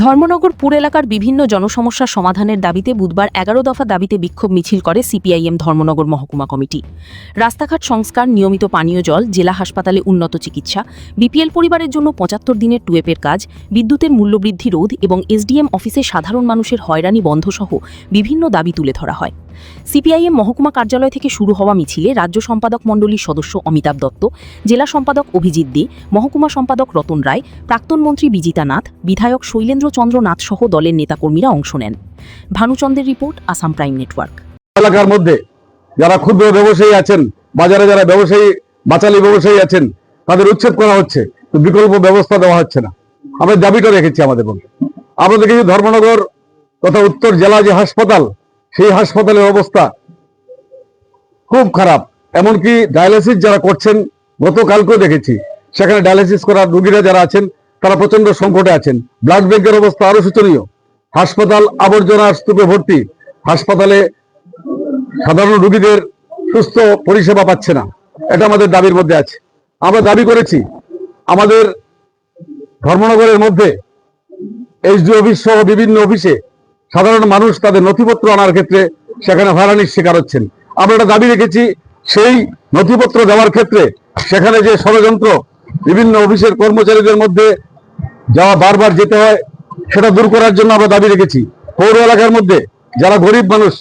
ধর্মনগর পুর এলাকার বিভিন্ন জনসমস্যার সমাধানের দাবিতে বুধবার ১১ দফা দাবিতে বিক্ষোভ মিছিল করে সিপিআইএম ধর্মনগর মহকুমা কমিটি। রাস্তাঘাট সংস্কার, নিয়মিত পানীয় জল, জেলা হাসপাতালে উন্নত চিকিৎসা, বিপিএল পরিবারের জন্য ৭৫ দিনের টুয়েপের কাজ, বিদ্যুতের মূল্যবৃদ্ধি রোধ এবং এসডিএম অফিসে সাধারণ মানুষের হয়রানি বন্ধসহ বিভিন্ন দাবি তুলে ধরা হয়। সিপিআইএম মহকুমা কার্যালয় থেকে শুরু হওয়া মিছিলে রাজ্য সম্পাদক মণ্ডলীর সদস্য অমিতাভ দত্ত, জেলা সম্পাদক অভিজিৎ দে, মহকুমা সম্পাদক রতন রায়, প্রাক্তন মন্ত্রী বিজিতা নাথ, বিধায়ক শৈলেন্দ্র চন্দ্র নাথ সহ দলের নেতাকর্মীরা অংশ নেন। ভানুচন্দ্রের রিপোর্ট, আসাম প্রাইম নেটওয়ার্ক। এলাকার মধ্যে যারা ক্ষুদ্র ব্যবসায়ী আছেন, বাজারে যারা ব্যবসায়ী বাচালি ব্যবসায়ী আছেন, তাদের উচ্ছেদ করা হচ্ছে, বিকল্প ব্যবস্থা দেওয়া হচ্ছে না। আমরা দাবিটা রেখেছি আমাদের মধ্যে। আমরা দেখেছি ধর্মনগর তথা উত্তর জেলা যে হাসপাতাল, সেই হাসপাতালের অবস্থা খুব খারাপ। এমনকি ডায়ালিসিস যারা করছেন, গতকালকেও দেখেছি সেখানে ডায়ালিসিস করার রোগীরা যারা আছেন তারা প্রচন্ড সংকটে আছেন। ব্লাড ব্যাংকের অবস্থা আরো শোচনীয়। হাসপাতাল আবর্জনা স্তূপে ভর্তি। হাসপাতালে সাধারণ রোগীদের সুস্থ পরিষেবা পাচ্ছে না। এটা আমাদের দাবির মধ্যে আছে। আমরা দাবি করেছি আমাদের ধর্মনগরের মধ্যে এইচডি অফিস সহ বিভিন্ন অফিসে সাধারণ মানুষ তাদের নথিপত্র আনার ক্ষেত্রে সেখানে হয়রানির শিকার হচ্ছেন। আমরা একটা দাবি রেখেছি, সেই নথিপত্র দেওয়ার ক্ষেত্রে সেখানে যে ষড়যন্ত্র, বিভিন্ন অফিসের কর্মচারীদের মধ্যে যাওয়া বারবার যেতে হয়, সেটা দূর করার জন্য আমরা দাবি রেখেছি। পৌর এলাকার মধ্যে যারা গরিব মানুষ,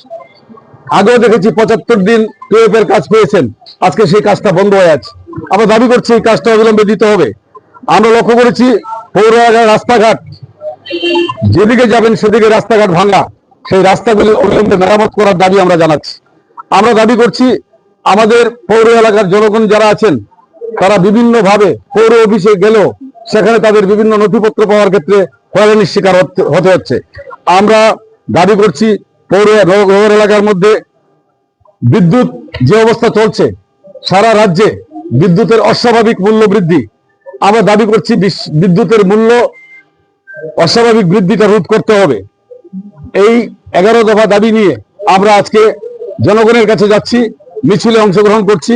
আগেও দেখেছি ৭৫ দিন টুয়েপের কাজ পেয়েছেন, আজকে সেই কাজটা বন্ধ হয়ে আছে। আমরা দাবি করছি এই কাজটা অবিলম্বে দিতে হবে। আমরা লক্ষ্য করেছি পৌর এলাকার রাস্তাঘাট, যেদিকে যাবেন সেদিকে রাস্তাঘাট ভাঙা, সেই রাস্তাগুলি অবিলম্বে মেরামত করার দাবি আমরা জানাচ্ছি। আমরা দাবি করছি আমাদের পৌর এলাকার জনগণ যারা আছেন তারা বিভিন্নভাবে পৌর অফিসে গেলেও সেখানে তাদের বিভিন্ন নথিপত্র পাওয়ার ক্ষেত্রে হয়রানির শিকার হতে হচ্ছে। আমরা দাবি করছি পৌর এলাকার মধ্যে বিদ্যুৎ যে অবস্থা চলছে, সারা রাজ্যে বিদ্যুতের অস্বাভাবিক মূল্য বৃদ্ধি। আমরা দাবি করছি বিদ্যুতের মূল্য অস্বাভাবিক বৃদ্ধিটা রোধ করতে হবে। এই ১১ দফা দাবি নিয়ে আমরা আজকে জনগণের কাছে যাচ্ছি, মিছিলে অংশগ্রহণ করছি,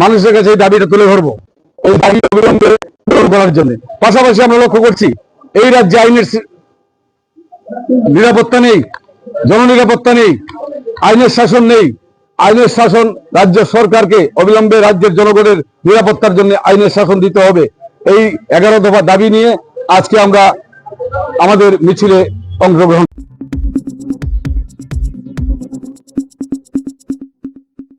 মানুষের কাছে এই দাবিটা তুলে ধরবো, এই দাবি অবিলম্বে পূরণ করার জন্য। পাশাপাশি আমরা লক্ষ্য করছি এই রাজ্যে আইনের নিরাপত্তা নেই, জননিরাপত্তা নেই, আইনের শাসন নেই। আইনের শাসন রাজ্য সরকারকে অবিলম্বে রাজ্যের জনগণের নিরাপত্তার জন্য আইনের শাসন দিতে হবে। এই ১১ দফা দাবি নিয়ে আজকে আমরা আমাদের মিছিলে অংশগ্রহণ